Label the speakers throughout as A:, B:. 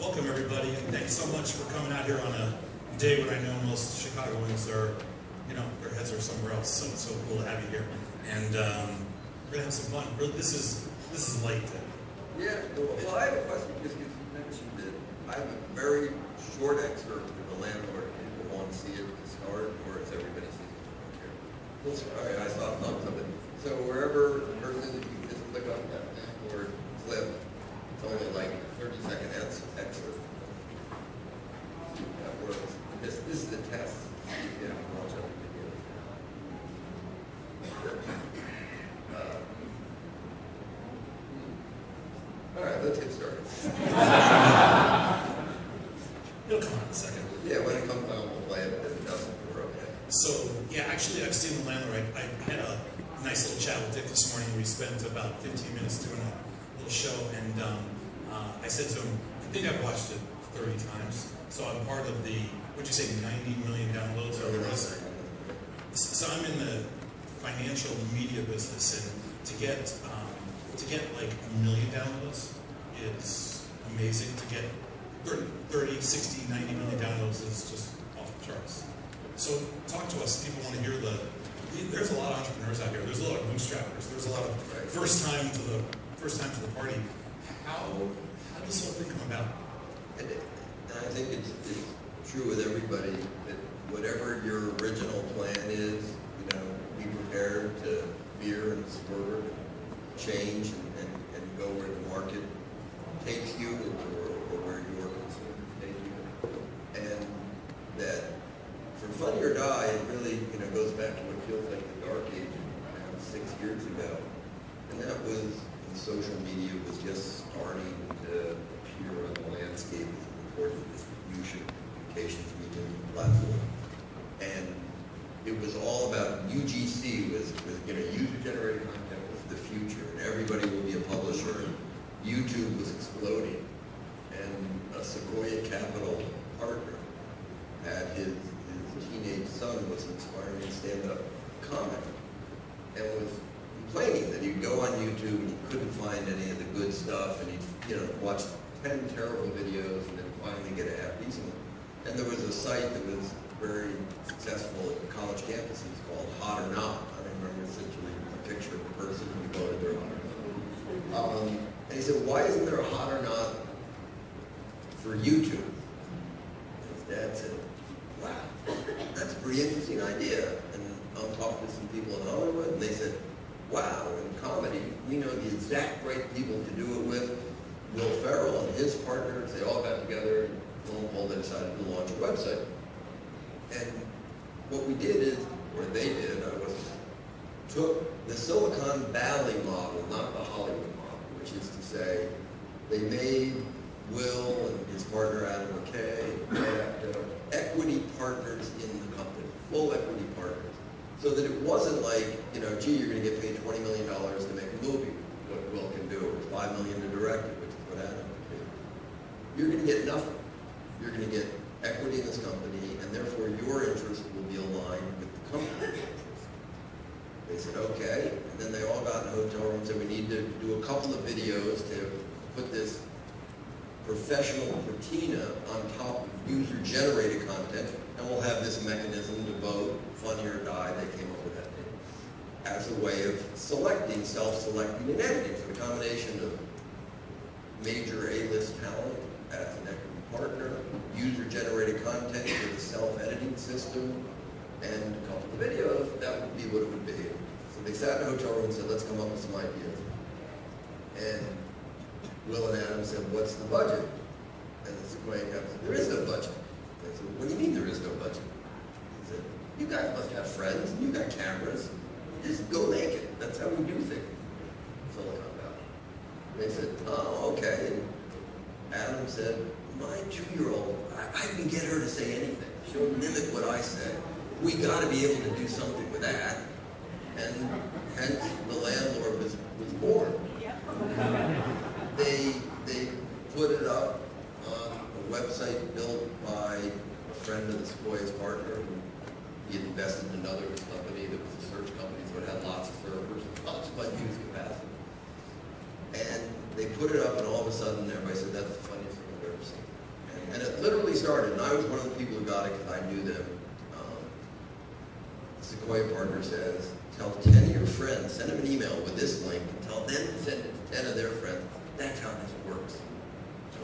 A: welcome everybody, and thanks so much for coming out here on a day when I know most Chicagoans are, their heads are somewhere else. So it's so cool to have you here, and we're gonna have some fun. Really, this is light day.
B: Yeah. Well, I have a question because you mentioned that I have a very short excerpt of the landlord. People want to see it to start, or is everybody sees it here? All right, I saw a thumbs up. So wherever the person is, you can just click on that landlord clip. It's only like 30-second excerpt. That works. This is a test. You have to watch other videos. All right, let's get started.
A: It'll come on in a second.
B: Yeah, when it comes on, we'll play it. If it doesn't, we're okay.
A: So, yeah, actually, I've seen the landlord. I had a nice little chat with Dick this morning. We spent about 15 minutes doing a little show, and I said to him, I think I've watched it 30 times. So I'm part of the, what'd you say, 90 million downloads or the rest? So I'm in the financial media business, and to get like 1 million downloads is amazing. To get 30, 60, 90 million downloads is just off the charts. So talk to us. People want to hear there's a lot of entrepreneurs out here. There's a lot of bootstrappers. There's a lot of first time to the party. How does this whole thing come about?
B: And I think it's true with everybody that whatever your original plan is, be prepared to veer and swerve and change and go where the market takes you or where your consumers take you. And that for Funny or Die, it really goes back to what feels like the dark age around 6 years ago. And that was when social media was just starting to appear on the landscape as an important distribution communications medium platform. And it was all about UGC was user-generated content was the future, and everybody will be a publisher. And YouTube was exploding, and a Sequoia Capital partner had his teenage son was an inspiring stand-up comic, and was complaining that he'd go on YouTube and he couldn't find any of the good stuff, and he'd watch 10 terrible videos and then finally get a half-decent one. And there was a site that was very successful at college campuses called Hot or Not. I remember essentially a picture of a person who voted their Hot or Not. And he said, why isn't there a Hot or Not for YouTube? And his dad said, wow, that's a pretty interesting idea. And I'll talk to some people in Hollywood, and they said, wow, in comedy, we know the exact right people to do it with. Will Ferrell and his partners, they all got together, and lo and behold, they decided to launch a website. And what we did is, or they did, took the Silicon Valley model, not the Hollywood model, which is to say, they made Will and his partner Adam McKay equity partners in the company, full equity partners, so that it wasn't like, gee, you're going to get paid $20 million to make a movie, what Will can do, or $5 million to direct it, which is what Adam can do. You're going to get nothing. You're going to get equity in this company, and therefore your interest will be aligned with the company's interest. They said, okay, and then they all got in a hotel room and said, we need to do a couple of videos to put this professional patina on top of user-generated content, and we'll have this mechanism to vote, Funny or Die. They came up with that name as a way of selecting, self-selecting and editing. So the combination of major A-list talent as an equity partner, user-generated content with a self-editing system, and a couple of videos, that would be what it would be. So they sat in a hotel room and said, let's come up with some ideas. And Will and Adam said, what's the budget? And the Sequoia Capital said, there is no budget. They said, what do you mean there is no budget? He said, you guys must have friends, and you got cameras. Just go make it. That's how we do things. Silicon Valley. They said, oh, okay. And Adam said, my 2-year-old, I can get her to say anything. She'll mimic what I say. We got to be able to do something with that. And hence, the landlord was born. They put it up on a website built by a friend of the Sequoia's partner. He had invested in another company that was a search company, so it had lots of servers, lots of unused capacity. And they put it up, and all of a sudden, everybody said, that's the funniest thing I've ever seen. started, and I was one of the people who got it because I knew them. Sequoia partner says, tell 10 of your friends, send them an email with this link, and tell them to send it to 10 of their friends. That's how this works.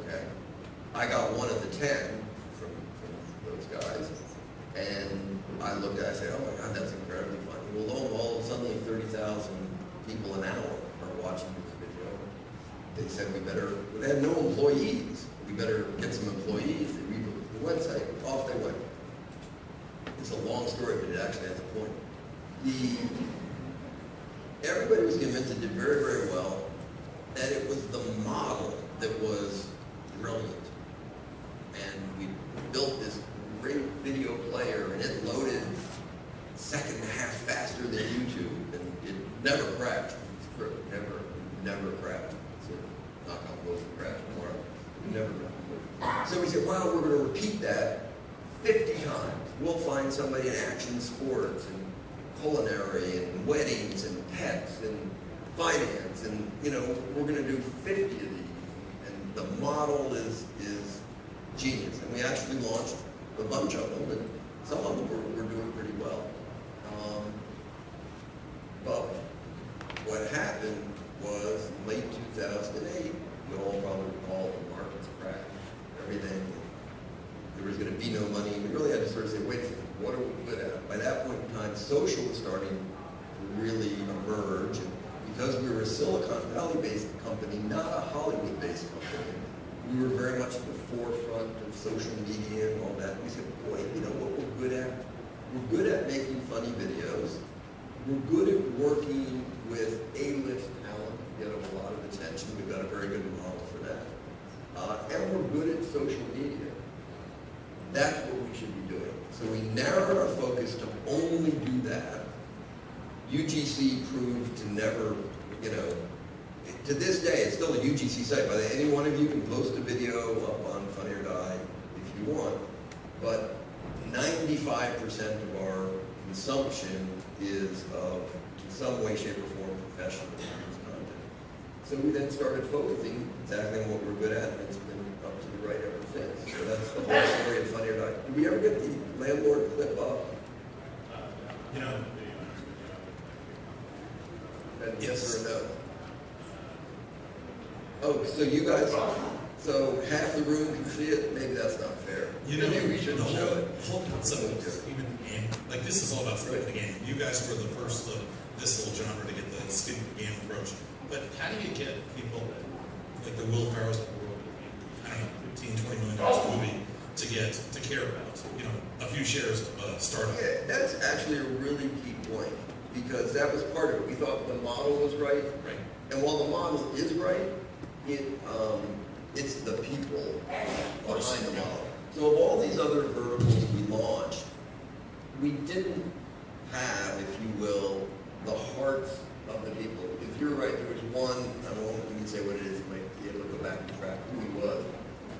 B: Okay. I got one of the 10 from those guys, and I looked at it, I said, oh my God, that's incredibly funny. Well, lo and behold, suddenly 30,000 people an hour are watching this video. They said we had no employees. We better get some employees. They read the website, off they went. It's a long story, but it actually has a point. Everybody was convinced it did very, very well, that it was the model that was brilliant. And we built this great video player, and it loaded a second and a half faster than YouTube, and it never crashed. It's true, never crashed. So, knock on wood, it crashed tomorrow. It never crashed. So we said, well, we're going to repeat that 50 times. We'll find somebody in action sports and culinary and weddings and pets and finance, and we're going to do 50 of these. And the model is genius. And we actually launched a bunch of them, and some of them were doing pretty well. But what happened was late 2008, you all probably recall the markets crashed, everything. There was going to be no money. We really had to sort of say, wait a second, what are we good at? By that point in time, social was starting to really emerge. And because we were a Silicon Valley-based company, not a Hollywood-based company, we were very much at the forefront of social media and all that. We said, boy, you know what we're good at? We're good at making funny videos. We're good at working with A-list talent, get them a lot of attention. We've got a very good model for that. And we're good at social media. That's what we should be doing. So we narrowed our focus to only do that. UGC proved to never, to this day, it's still a UGC site. By the way, any one of you can post a video up on Funny or Die if you want, but 95% of our consumption is of, in some way, shape, or form, professional content. So we then started focusing exactly on what we're good at, and it's been up to the right ever since. So that's the whole story of Funny or Die. Did we ever get the landlord clip up? Yes or no? Oh, so you guys, so half the room can see it? Maybe that's not fair. Maybe we shouldn't show it.
A: Whole concept of even like this is all about skin the game. You guys were the first of this little genre to get the skin the game approach. But how do you get people like the Will Ferrell's of the world, I don't know, $15, $20 million movie to care about, a few shares of a startup?
B: Yeah, that's actually a really key point, because that was part of it. We thought the model was right.
A: Right.
B: And while the model is right, it's the people behind the model. So of all these other verticals we launched, we didn't have, if you will, the hearts of the people. If you're right, there was one, I don't know if you can say what it is, you might be able to go back and track who he was.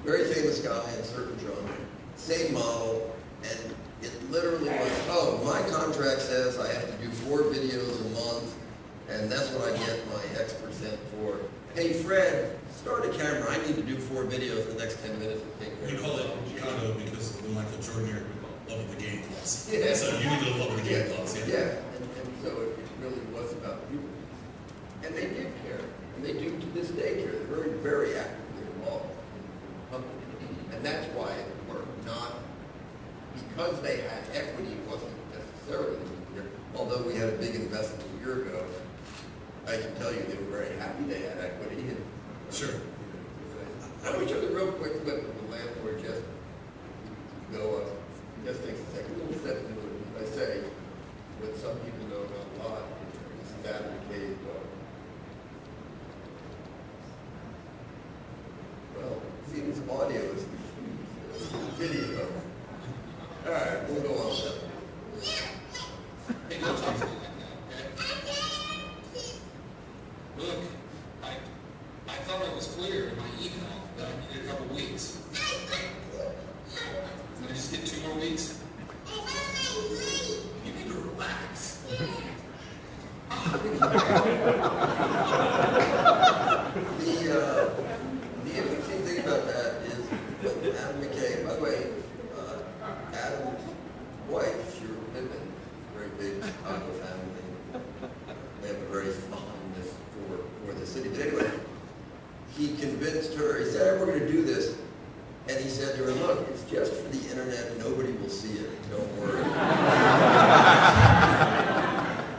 B: Very famous guy in a certain genre, same model, and it literally was, oh, my contract says I have to do 4 videos a month, and that's what I get my X% for. Hey, Fred, start a camera. I need to do 4 videos in the next 10 minutes.
A: You call it Chicago because of the Michael Jordan era, love of the game clause.
B: Yeah.
A: So you need to love of the game clause.
B: Yeah. And so it really was about people. And they did care. And they do to this day care. They're very, very actively involved in the company. And that's why it worked. Not because they had equity, it wasn't necessarily there. Although we had a big investment a year ago, I can tell you they were very happy they had equity. And,
A: sure.
B: I want to show the real quick clip of the landlord just go up. It just takes a second. A little second. I say what some people know about a lot. This is Adam McKay's book. Well, see, this audio is video. All right, we'll go on with that.
A: Hey, go, Jason. Look, I thought it was clear in my email that I needed a couple weeks. Can I just get 2 more weeks? You need to relax.
B: The interesting thing about that is, Adam McKay, by the way, And he said to her, look, it's just for the internet, nobody will see it, don't worry.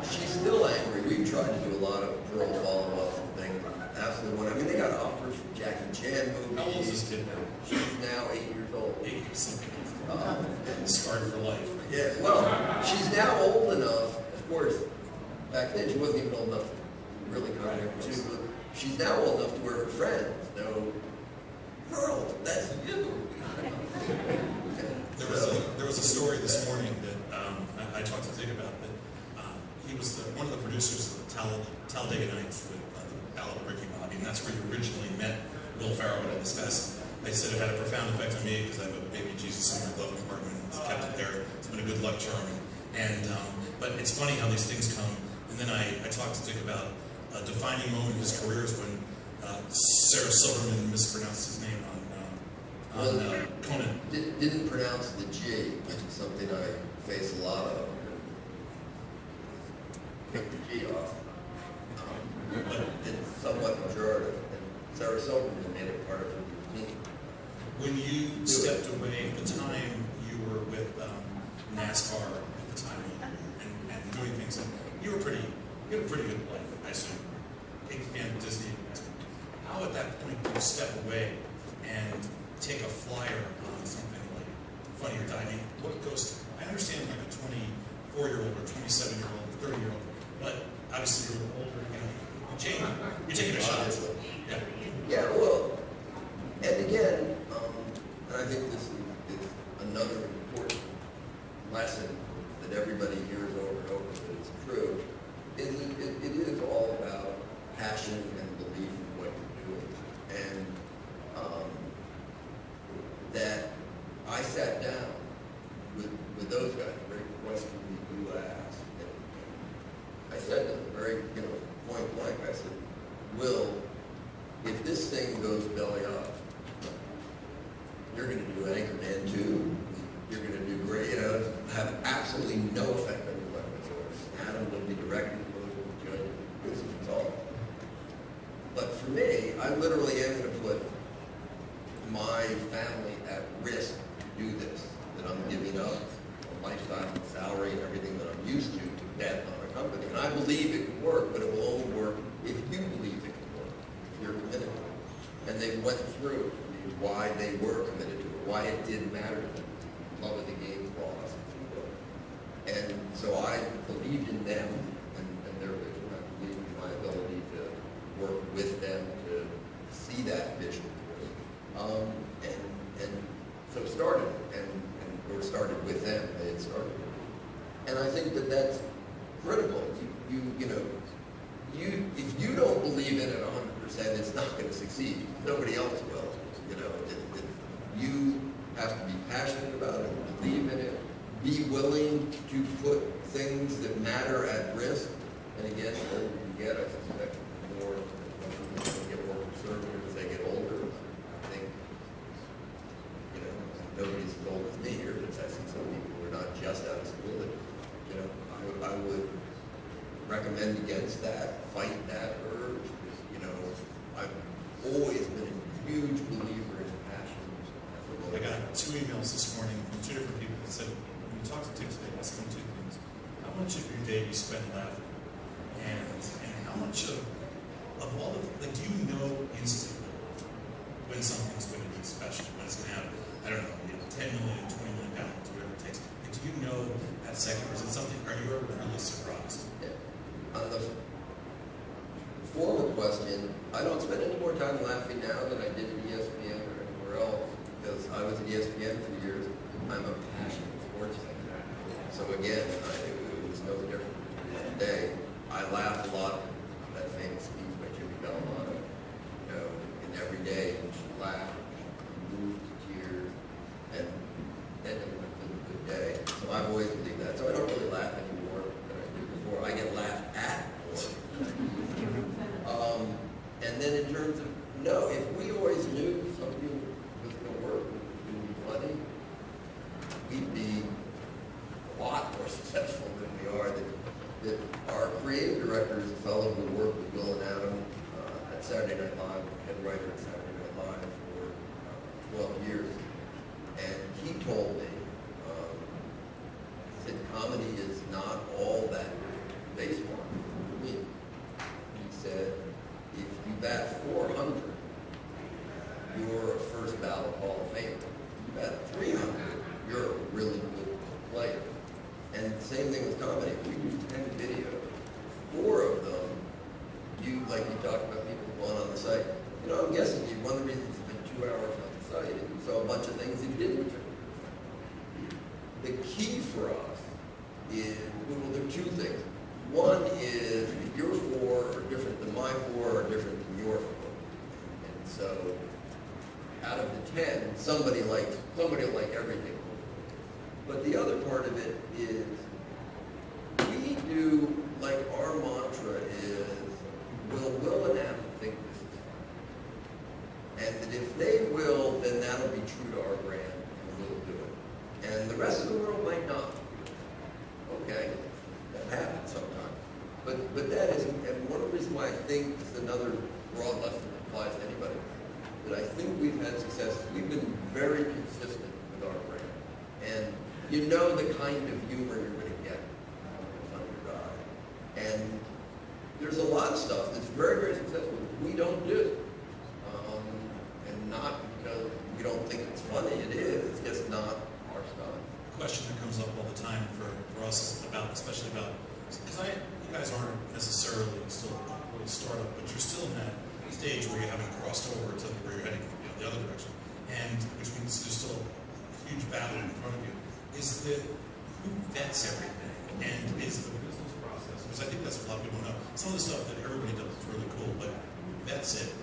B: She's still angry. We've tried to do a lot of girl follow-ups and things. Absolutely one. I mean, they got offers from Jackie Chan movies.
A: How old is this kid now?
B: She's now 8 years old.
A: 8 years old. Scarred for life.
B: Yeah, well, she's now old enough, of course, back then she wasn't even old enough to really come here. She's now old enough to where her friends know, girl, that's you.
A: There was a story this morning that I talked to Dick about, that he was one of the producers of the Talladega Nights with Ballad of Ricky Bobby, and that's where you originally met Will Ferrell and discussed. I said it had a profound effect on me because I have a baby Jesus in my glove compartment and kept it there. It's been a good luck charm. But it's funny how these things come. And then I talked to Dick about a defining moment in his career is when Sarah Silverman mispronounced his name on Conan.
B: Didn't pronounce the G, which is something I face a lot of. Take the G off. But it's somewhat pejorative. And Sarah Silverman made it part of her routine.
A: When you stepped away, at the time you were with NASCAR at the time and doing things, and you had a pretty good life, I assume. And Disney. How at that point do you step away and take a flyer on something like Funny or Die? I mean, what goes through? I understand like a 24-year-old or 27-year-old or 30-year-old, but obviously you're older, you're taking a shot. Yeah.
B: Yeah, well, and again, and I think this is another important lesson that everybody hears over and over, but it's true, is it is all about passion and belief in what you're doing. And that I sat down with those guys, great question you asked, and I said to them very, point blank, I said, Will, if this thing goes belly up, you're going to do Anchorman 2, you're going to do great, have absolutely no effect on your life whatsoever. Adam will be directing, will be judging, this is all. But for me, I literally am going to put my family at risk to do this, that I'm giving up a lifestyle and salary and everything that I'm used to bet on a company. And I believe it can work, but it will only work if you believe it can work, if you're committed to it. And they went through why they were committed to it, why it did matter to them, love of the game clause, if you will. And so I believed in them and their vision. I believed in my ability to work with them to see that vision. And so started, or started with them, they had started. And I think that that's critical. If you don't believe in it 100%, it's not going to succeed. Nobody else will. You have to be passionate about it, believe in it, be willing to put things that matter at risk. And again, the older you get, I suspect more people get more conservative as they get older. I think, nobody's as old as me here, but I see some people who are not just out of school that, I would recommend against that, fight that urge. I've always been a huge believer in passion.
A: I got 2 emails this morning from 2 different people that said, when you talk to Dick today, ask him 2 things. How much of your day do you spend laughing? And how much of all the, do you know instantly when something's going to be special, when it's going to have, I don't know, 10 million, 20 million pounds, whatever it takes. Do you know that second, or is it something, are you ever really surprised?
B: Yeah. On the former question, I don't spend any more time laughing now than I did at ESPN or anywhere else, because I was at ESPN for years. I'm a passionate sports fan. So again, it was no different today. I laugh a lot at that famous speech by Jimmy Belmont. And every day she laughed, moved to tears, and then it was a good day. So I've always believed that. So I don't really laugh anymore than I did before. I get laughed at more. And then in terms of, if we always knew something was going to work, it was going to be funny, we'd be a lot more successful than we are. That our creative director is a fellow who worked with Will and Adam at Saturday Night Live, head writer at Saturday Night Live for 12 years. somebody will like everything. But the other part of it is, we do, like our mantra is, will and Adam think this is fun? And that if they will, then that'll be true to our brand, and we'll do it. And the rest of the world might not. Okay, that happens sometimes. But that isn't, and one of the reasons why I think this is another broad lesson that applies to anybody, that I think we've had success, we've been very consistent with our brand. And you know the kind of humor you're going to get from your guy. And there's a lot of stuff that's very, very successful that we don't do. And not because we don't think it's funny, it is. It's just not our style.
A: A question that comes up all the time for us, especially about, because you guys aren't necessarily still a little startup, but you're still in that stage where you haven't crossed over to where you're heading, the other direction, and which means there's still a huge battle in front of you. Is that who vets everything, and is the business process? Because I think that's what a lot of people know. Some of the stuff that everybody does is really cool, but who vets it?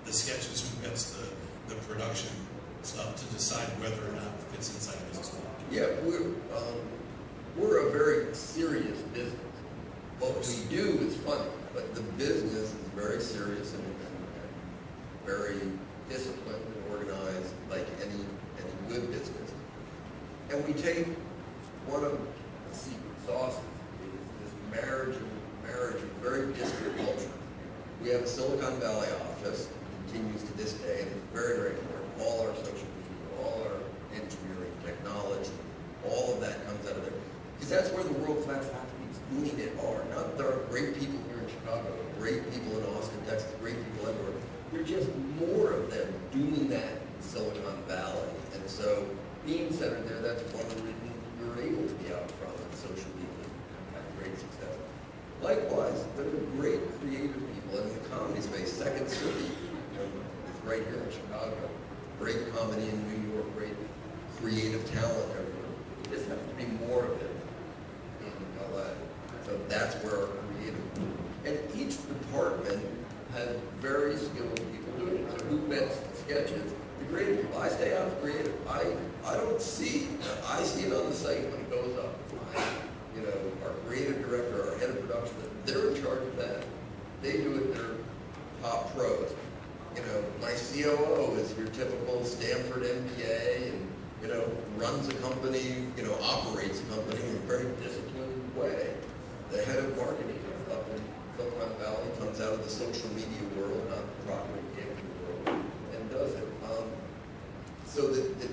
A: The sketches, who vets the production stuff to decide whether or not it fits inside the business model?
B: Yeah, we're a very serious business. What we do is funny, but the business is very serious and very disciplined and organized, like any good business. And we take one of the secret sauces is this marriage of very disparate culture. We have a Silicon Valley office, continues to this day, and it's very, very important. All our social media, all our engineering, technology, all of that comes out of there. Because that's where the world-class athletes doing it are. Not there are great people here in Chicago, great people in Austin, Texas, great people everywhere. There are just more of them doing that in Silicon Valley. And so being centered there, that's one of the reasons you're able to be out front on social media and have great success. Likewise, there are great creative people in the comedy space. Second City is right here in Chicago. Great comedy in New York, great creative talent everywhere. There just has to be more of it in LA. So that's where our creative, and each department has very skilled people doing it. So who vets the sketches? The creative people. I stay out of creative. I don't see, I see it on the site when it goes up. Our creative director, our head of production, they're in charge of that. They do it, they're top pros. My COO is your typical Stanford MBA and, runs a company, operates a company in a very disciplined way. The head of marketing up in Silicon Valley comes out of the social media world, not the Procter & Gamble world, and does it. So that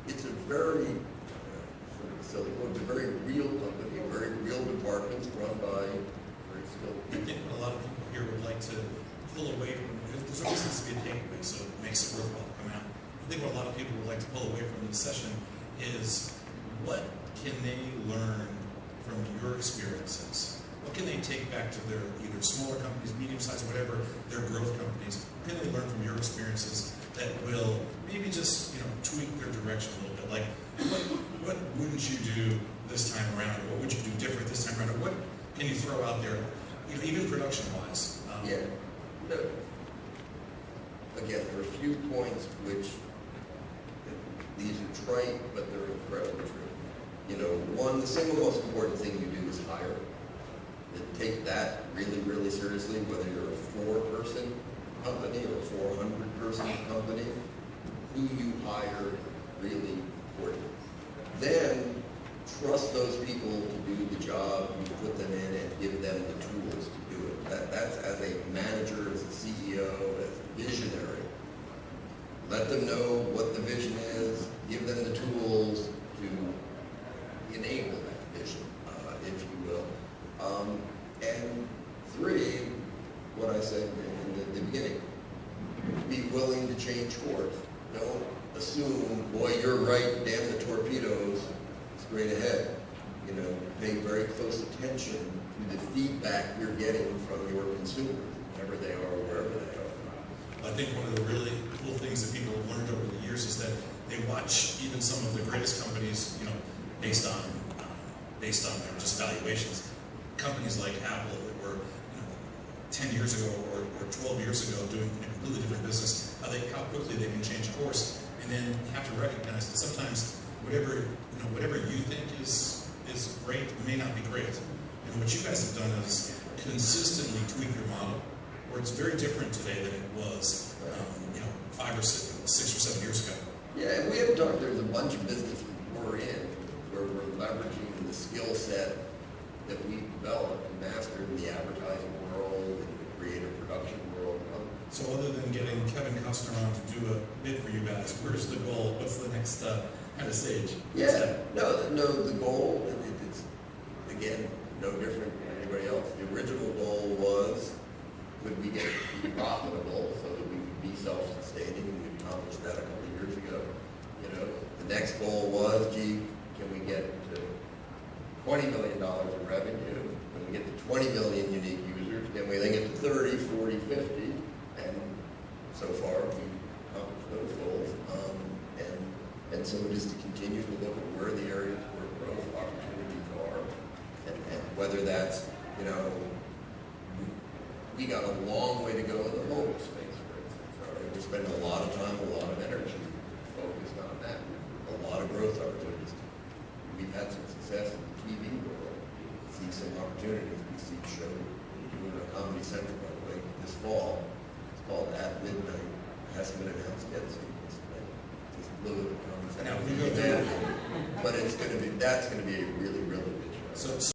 B: it's a very, sort of silly word, it's a very real company, very real departments run by very skilled
A: I think what a lot of people here would like to pull away from, there's always needs to be a takeaway, so it makes it worthwhile to come out. I think what a lot of people would like to pull away from this session is, what can they learn from your experiences? What can they take back to their either smaller companies, medium-sized, whatever, their growth companies? What can they learn from your experiences that will maybe just tweak their direction a little bit? Like, what wouldn't you do this time around? Or what would you do different this time around? Or what can you throw out there, even production-wise?
B: Yeah. No. Again, there are a few points which, these are trite, but they're incredibly true. One, the single most important thing you do is hire. And take that really, really seriously, whether you're a 4-person company or a 400-person company. Who you hire is really important. Then, trust those people to do the job, you put them in, and give them the tools to do it. That's as a manager, as a CEO, as a visionary. Let them know what the vision is, give them the tools to enable that vision, if you will. And 3, what I said in the beginning, be willing to change course. Don't assume, boy, you're right, damn the torpedoes, straight ahead. Pay very close attention to the feedback you're getting from your consumers, wherever they are, wherever they are.
A: I think one of the really cool things that people have learned over the years is that they watch even some of the greatest companies, based on their just valuations. Companies like Apple that were, 10 10 years ago or 12 years ago doing a completely different business, how quickly they can change course. And then you have to recognize that sometimes whatever you think is great may not be great. And what you guys have done is consistently tweak your model, where it's very different today than it was 5 or 6 or 7 years ago.
B: Yeah, and we have talked, there's a bunch of businesses we're in where we're leveraging the skill set that we developed and mastered in the advertising world and the creative production world.
A: So other than getting Kevin Costner on to do a bid for you guys, where's the goal? What's the next kind of stage?
B: Yeah, no, the goal, it's, again, no different than anybody else. The original goal was, could we get to be profitable so that we could be self-sustaining, and we accomplished that a couple of years ago. The next goal was, can we get to $20 million in revenue? When we get to 20 million unique users, can we then get to 30, 40, 50? And so far, we've accomplished those goals. And so just to continue to look at where the areas where growth opportunities are, and whether that's, we got a long way to go in the mobile space, for instance. Right? We're spending a lot of time, a lot of energy focused on that. A lot of growth opportunities. We've had some success in the TV world. We see some opportunities. We see a show doing a Comedy Central, by the way, this fall. It's called At Midnight. It hasn't been announced yet, so it's just Comedy Central. But that's going to be a really, really good show.
A: So